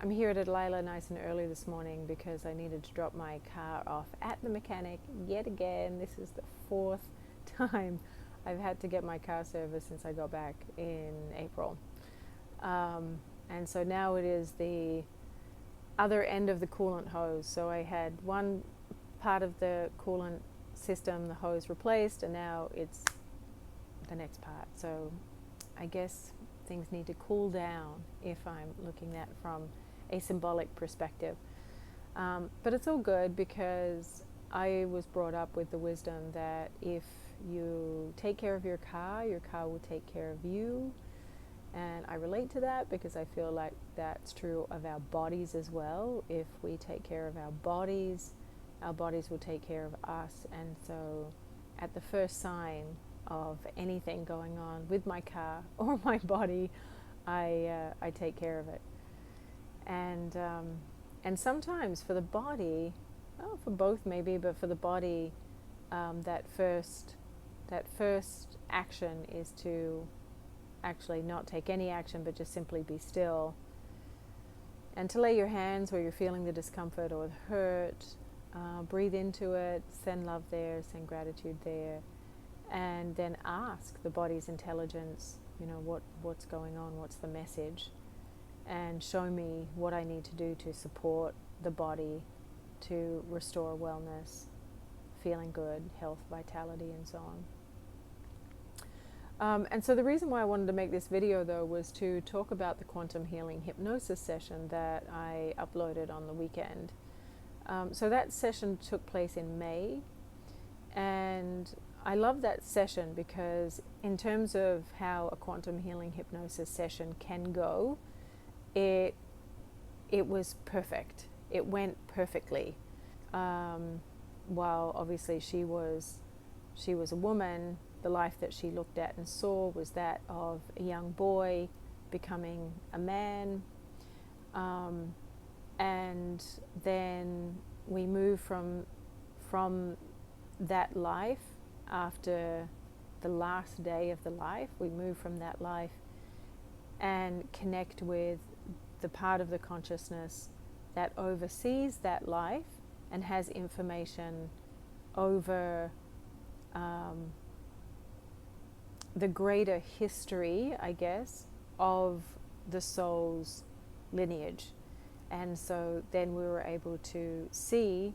I'm here at Delilah nice and early this morning because I needed to drop my car off at the mechanic yet again. This is the fourth time I've had to get my car serviced since I got back in April. And so now it is the other end of the coolant hose. So I had one part of the coolant system, the hose, replaced, and now it's the next part. So I guess things need to cool down if I'm looking at from a symbolic perspective. But it's all good because I was brought up with the wisdom that if you take care of your car will take care of you. And I relate to that because I feel like that's true of our bodies as well. If we take care of our bodies will take care of us. And so at the first sign of anything going on with my car or my body, I take care of it. And sometimes for the body, for both maybe, but for the body, that first action is to actually not take any action, but just simply be still, and to lay your hands where you're feeling the discomfort or the hurt. Breathe into it, send love there, send gratitude there, and then ask the body's intelligence, what's going on, what's the message, and show me what I need to do to support the body to restore wellness, feeling good, health, vitality, and so on. And so the reason why I wanted to make this video, though, was to talk about the quantum healing hypnosis session that I uploaded on the weekend. So that session took place in May, and I love that session because in terms of how a quantum healing hypnosis session can go, it was perfect. It went perfectly. While obviously she was a woman, the life that she looked at and saw was that of a young boy becoming a man. And then we move from that life after the last day of the life. We move from that life and connect with the part of the consciousness that oversees that life and has information over the greater history, I guess, of the soul's lineage. And so then we were able to see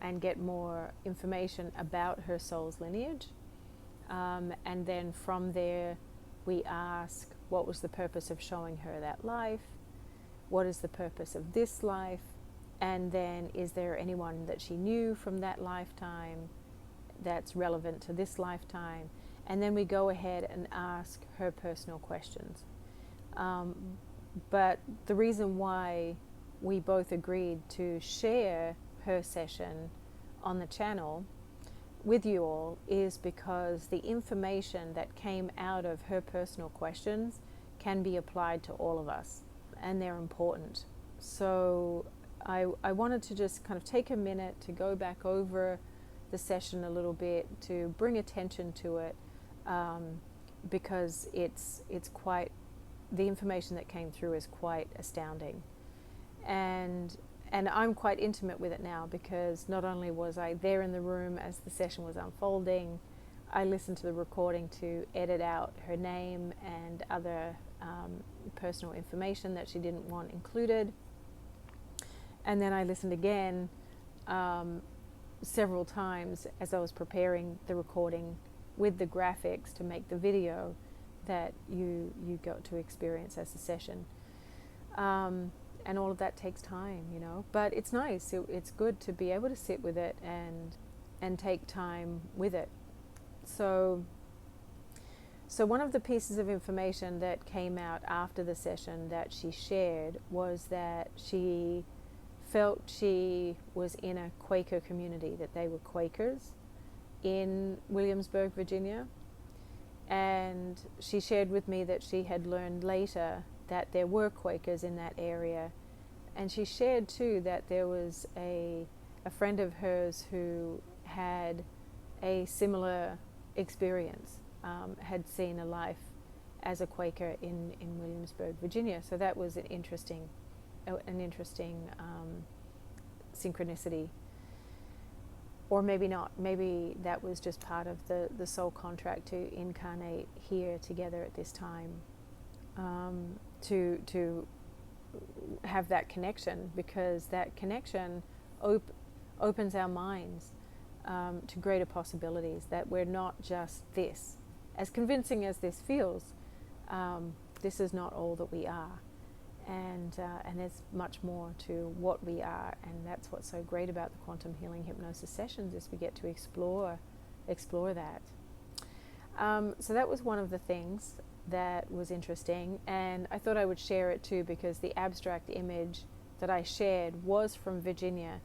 and get more information about her soul's lineage. And then from there, we ask, what was the purpose of showing her that life? What is the purpose of this life? And then, is there anyone that she knew from that lifetime that's relevant to this lifetime? And then we go ahead and ask her personal questions. But the reason why we both agreed to share her session on the channel with you all is because the information that came out of her personal questions can be applied to all of us, and they're important. So I wanted to just kind of take a minute to go back over the session a little bit, to bring attention to it, because it's quite, the information that came through is quite astounding. And I'm quite intimate with it now because not only was I there in the room as the session was unfolding, I listened to the recording to edit out her name and other personal information that she didn't want included. And then I listened again several times as I was preparing the recording with the graphics to make the video that you got to experience as a session. And all of that takes time, but it's nice. It's good to be able to sit with it and take time with it. So one of the pieces of information that came out after the session that she shared was that she felt she was in a Quaker community, that they were Quakers in Williamsburg, Virginia. And she shared with me that she had learned later that there were Quakers in that area. And she shared too that there was a friend of hers who had a similar experience, had seen a life as a Quaker in Williamsburg, Virginia. So that was an interesting an interesting synchronicity. Or maybe not. Maybe that was just part of the soul contract to incarnate here together at this time, to have that connection, because that connection opens our minds to greater possibilities, that we're not just this. As convincing as this feels, this is not all that we are. And there's much more to what we are, and that's what's so great about the quantum healing hypnosis sessions, is we get to explore that. So that was one of the things that was interesting, and I thought I would share it too, because the abstract image that I shared was from Virginia,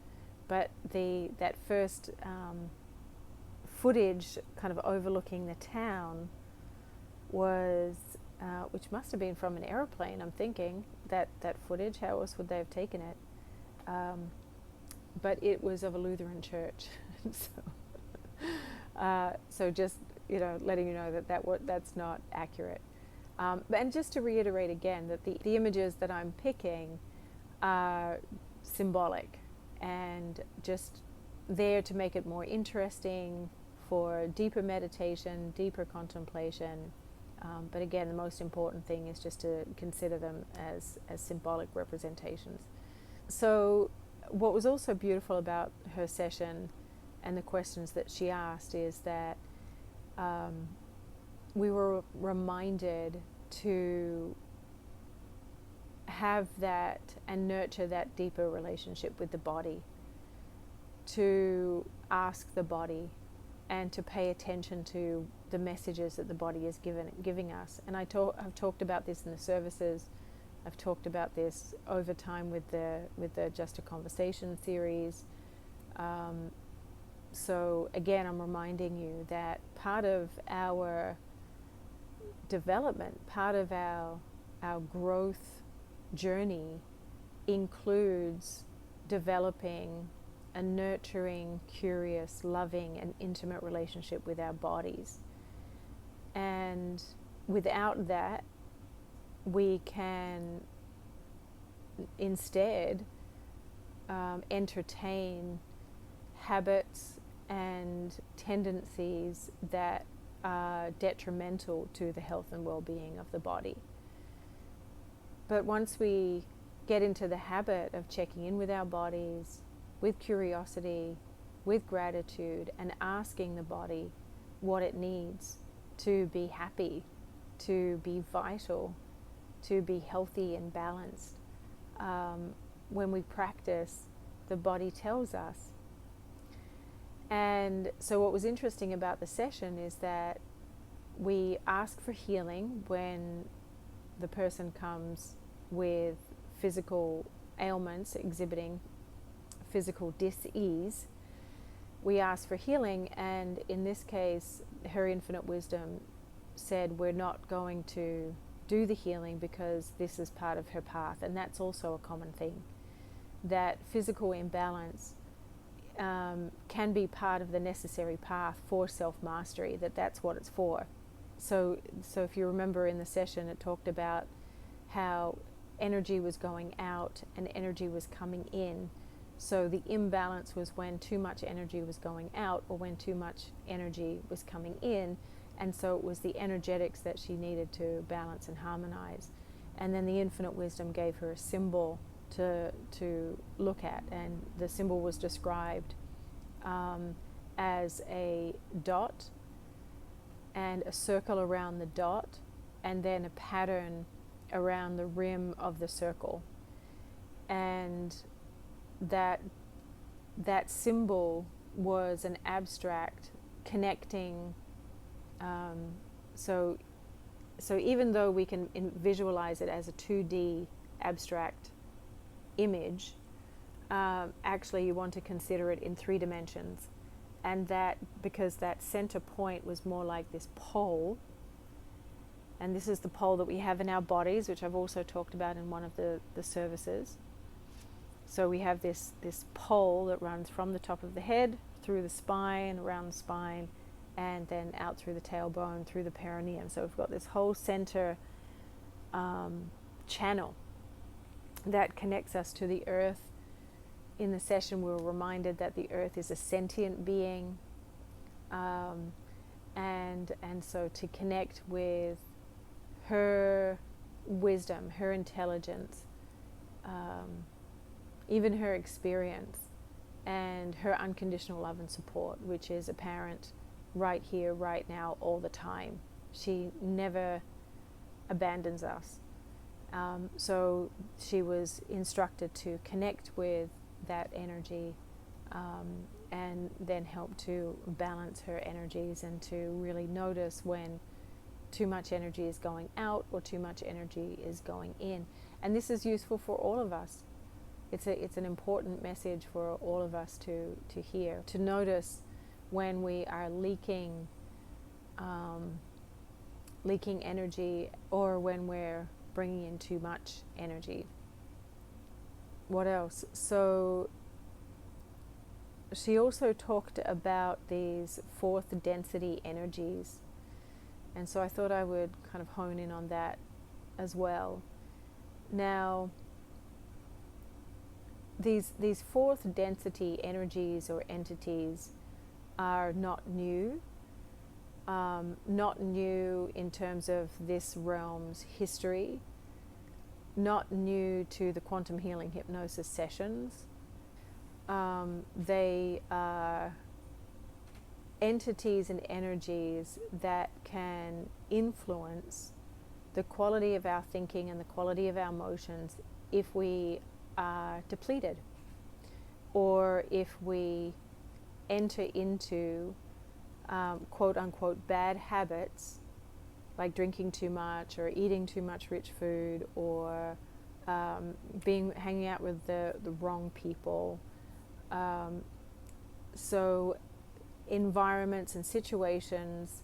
but that first footage kind of overlooking the town was, which must have been from an aeroplane, I'm thinking, that footage, how else would they have taken it? But it was of a Lutheran church. So just, letting you know that's not accurate. And just to reiterate again, that the images that I'm picking are symbolic and just there to make it more interesting for deeper meditation, deeper contemplation. But again, the most important thing is just to consider them as symbolic representations. So what was also beautiful about her session and the questions that she asked is that we were reminded to have that and nurture that deeper relationship with the body, to ask the body and to pay attention to the messages that the body is giving us. And I've talked about this in the services. I've talked about this over time with the Just a Conversation series. So again, I'm reminding you that part of our development, part of our growth journey includes developing a nurturing, curious, loving, and intimate relationship with our bodies. And without that, we can instead entertain habits and tendencies that are detrimental to the health and well-being of the body. But once we get into the habit of checking in with our bodies, with curiosity, with gratitude, and asking the body what it needs to be happy, to be vital, to be healthy and balanced. When we practice, the body tells us. And so what was interesting about the session is that we ask for healing when the person comes with physical ailments, exhibiting physical dis-ease. We ask for healing, and in this case, her infinite wisdom said we're not going to do the healing because this is part of her path. And that's also a common thing, that physical imbalance can be part of the necessary path for self-mastery, that's what it's for. So if you remember in the session, it talked about how energy was going out and energy was coming in. So the imbalance was when too much energy was going out or when too much energy was coming in. And so it was the energetics that she needed to balance and harmonize. And then the infinite wisdom gave her a symbol to look at. And the symbol was described as a dot and a circle around the dot, and then a pattern around the rim of the circle. And that symbol was an abstract connecting. So even though we can visualize it as a 2D abstract image, actually you want to consider it in 3 dimensions. And that, because that center point was more like this pole, and this is the pole that we have in our bodies, which I've also talked about in one of the services. So we have this pole that runs from the top of the head, through the spine, around the spine, and then out through the tailbone, through the perineum. So we've got this whole center channel. that connects us to the earth. In the session, we were reminded that the earth is a sentient being, and so to connect with her wisdom, her intelligence, even her experience, and her unconditional love and support, which is apparent right here, right now, all the time. She never abandons us. So she was instructed to connect with that energy, and then help to balance her energies and to really notice when too much energy is going out or too much energy is going in. And this is useful for all of us. It's an important message for all of us to hear, to notice when we are leaking energy, or when we're bringing in too much energy. What else? So she also talked about these fourth density energies, and so I thought I would kind of hone in on that as well. Now, these fourth density energies or entities are not new. Not new in terms of this realm's history, not new to the quantum healing hypnosis sessions. They are entities and energies that can influence the quality of our thinking and the quality of our emotions if we are depleted, or if we enter into quote unquote bad habits, like drinking too much or eating too much rich food, or hanging out with the wrong people. So environments and situations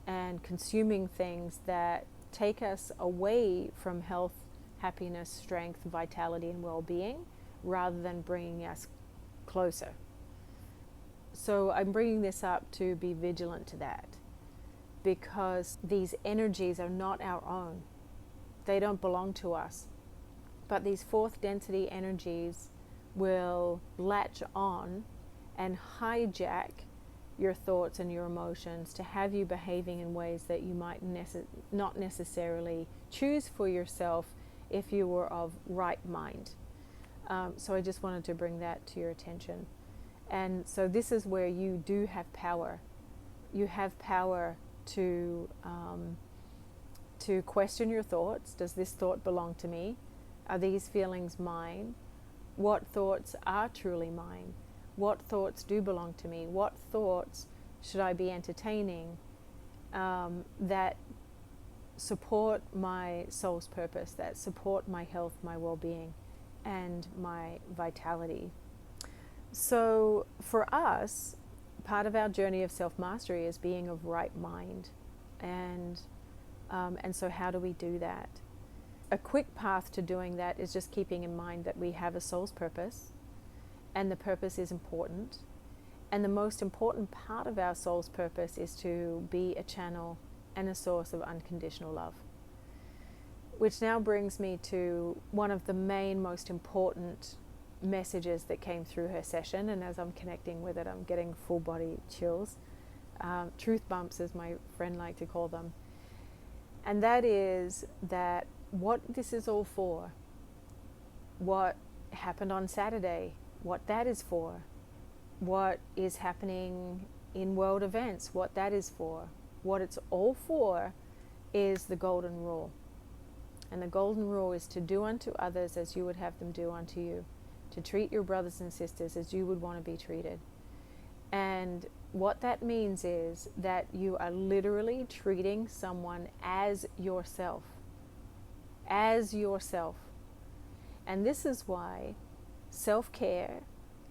and consuming things that take us away from health, happiness, strength, vitality, and well-being, rather than bringing us closer. So I'm bringing this up to be vigilant to that, because these energies are not our own. They don't belong to us. But these fourth density energies will latch on and hijack your thoughts and your emotions to have you behaving in ways that you might not necessarily choose for yourself if you were of right mind. So I just wanted to bring that to your attention. And so this is where you do have power. You have power to question your thoughts. Does this thought belong to me? Are these feelings mine? What thoughts are truly mine? What thoughts do belong to me? What thoughts should I be entertaining that support my soul's purpose, that support my health, my well-being, and my vitality? So for us, part of our journey of self-mastery is being of right mind. And so how do we do that? A quick path to doing that is just keeping in mind that we have a soul's purpose, and the purpose is important. And the most important part of our soul's purpose is to be a channel and a source of unconditional love. Which now brings me to one of the main, most important messages that came through her session. And as I'm connecting with it, I'm getting full body chills, truth bumps, as my friend liked to call them. And that is that what this is all for, what happened on Saturday, what that is for, what is happening in world events, what that is for, what it's all for is the golden rule. And the golden rule is to do unto others as you would have them do unto you, to treat your brothers and sisters as you would want to be treated. And what that means is that you are literally treating someone as yourself. As yourself. And this is why self-care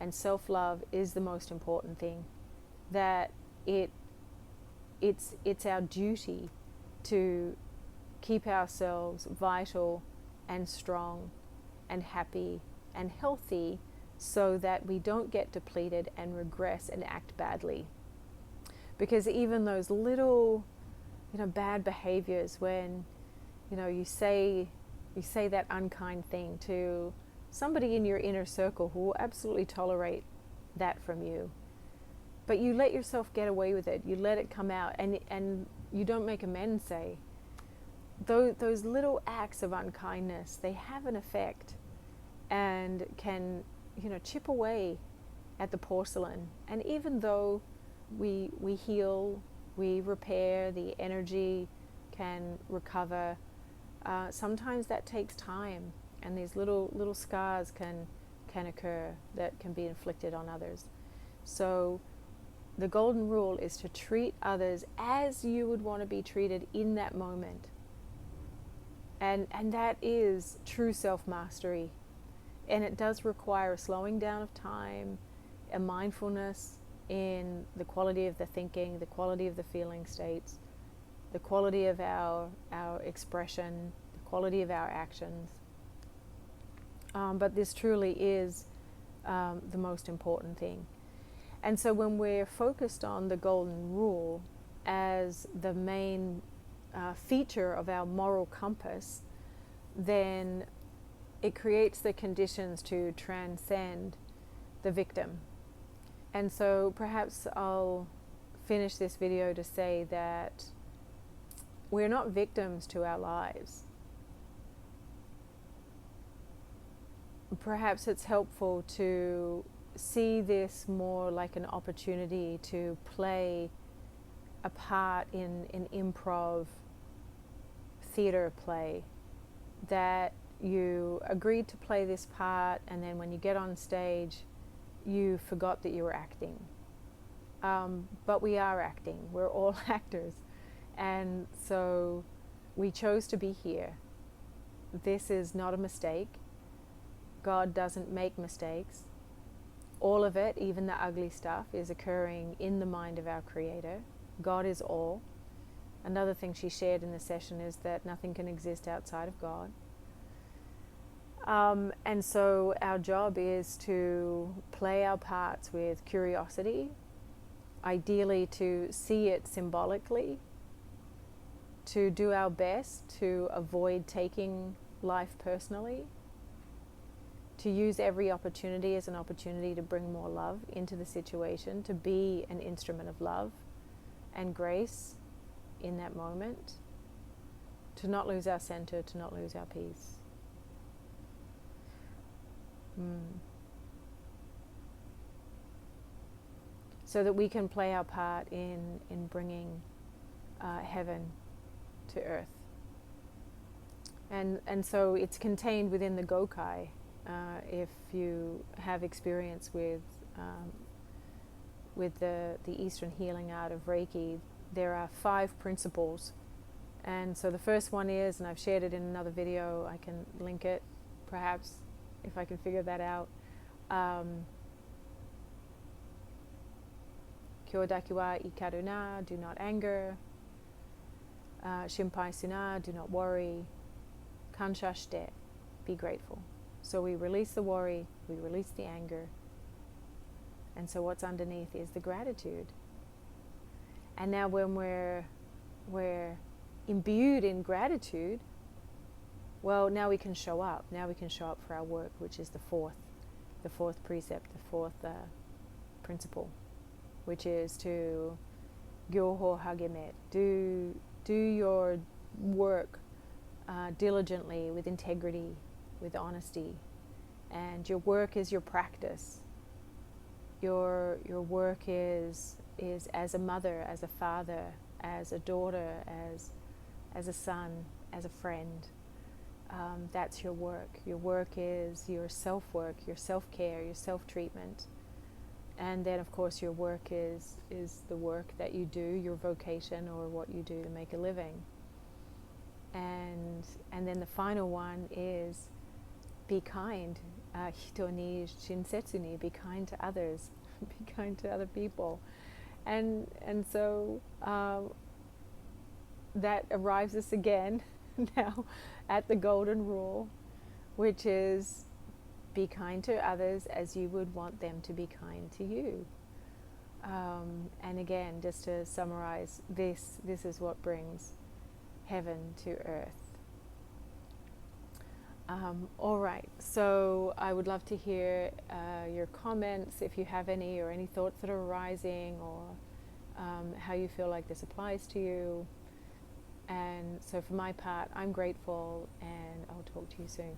and self-love is the most important thing. That it's our duty to keep ourselves vital and strong and happy and healthy, so that we don't get depleted and regress and act badly. Because even those little, bad behaviors, when, you say You say that unkind thing to somebody in your inner circle who will absolutely tolerate that from you. But you let yourself get away with it. You let it come out, and you don't make amends, say. Those little acts of unkindness, they have an effect and can, chip away at the porcelain. And even though we heal, we repair, the energy can recover, sometimes that takes time, and these little scars can occur that can be inflicted on others. So the golden rule is to treat others as you would want to be treated in that moment. And that is true self-mastery. And it does require a slowing down of time, a mindfulness in the quality of the thinking, the quality of the feeling states, the quality of our expression, the quality of our actions. But this truly is the most important thing. And so when we're focused on the golden rule as the main feature of our moral compass, then it creates the conditions to transcend the victim. And so perhaps I'll finish this video to say that we're not victims to our lives. Perhaps it's helpful to see this more like an opportunity to play a part in an improv theater play, that you agreed to play this part, and then when you get on stage you forgot that you were acting. But we are acting. We're all actors. And so we chose to be here. This is not a mistake. God doesn't make mistakes. All of it, even the ugly stuff, is occurring in the mind of our Creator. God is all. Another thing she shared in the session is that nothing can exist outside of God. And so our job is to play our parts with curiosity, ideally to see it symbolically, to do our best to avoid taking life personally, to use every opportunity as an opportunity to bring more love into the situation, to be an instrument of love and grace in that moment, to not lose our center, to not lose our peace. So that we can play our part in bringing heaven to earth. And so it's contained within the Gokai. If you have experience with the Eastern healing art of Reiki, there are 5 principles. And so the first one is, and I've shared it in another video, I can link it perhaps if I can figure that out. Kyodaku wa ikaruna, do not anger. Shimpai suna, do not worry. Kansha shite, be grateful. So we release the worry, we release the anger. And so what's underneath is the gratitude. And now when we're imbued in gratitude, well, now we can show up. Now we can show up for our work, which is the fourth precept, the fourth principle, which is to gyoho hagemet, do your work diligently, with integrity, with honesty. And your work is your practice. Your work is as a mother, as a father, as a daughter, as a son, as a friend. That's your work. Your work is your self-work, your self-care, your self-treatment. And then, of course, your work is the work that you do, your vocation, or what you do to make a living. And then the final one is be kind. Hito ni shinsetsu ni, be kind to others, be kind to other people. And so that arrives us again now at the golden rule, which is be kind to others as you would want them to be kind to you. And again, just to summarize, this is what brings heaven to earth. All right, so I would love to hear your comments if you have any, or any thoughts that are arising, or how you feel like this applies to you. And so for my part, I'm grateful, and I'll talk to you soon.